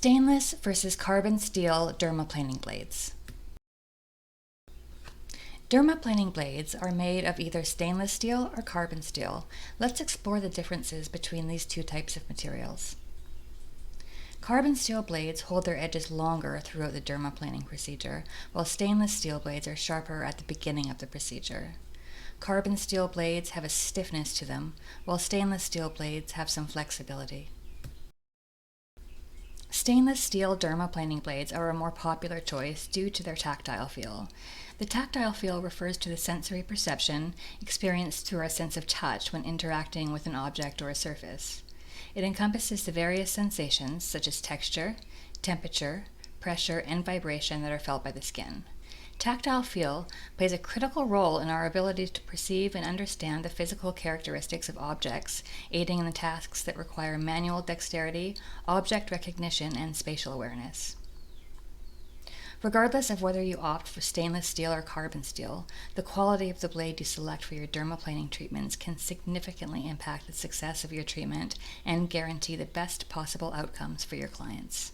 Stainless versus carbon steel dermaplaning blades. Dermaplaning blades are made of either stainless steel or carbon steel. Let's explore the differences between these two types of materials. Carbon steel blades hold their edges longer throughout the dermaplaning procedure, while stainless steel blades are sharper at the beginning of the procedure. Carbon steel blades have a stiffness to them, while stainless steel blades have some flexibility. Stainless steel dermaplaning blades are a more popular choice due to their tactile feel. The tactile feel refers to the sensory perception experienced through our sense of touch when interacting with an object or a surface. It encompasses the various sensations such as texture, temperature, pressure, and vibration that are felt by the skin. Tactile feel plays a critical role in our ability to perceive and understand the physical characteristics of objects, aiding in the tasks that require manual dexterity, object recognition, and spatial awareness. Regardless of whether you opt for stainless steel or carbon steel, the quality of the blade you select for your dermaplaning treatments can significantly impact the success of your treatment and guarantee the best possible outcomes for your clients.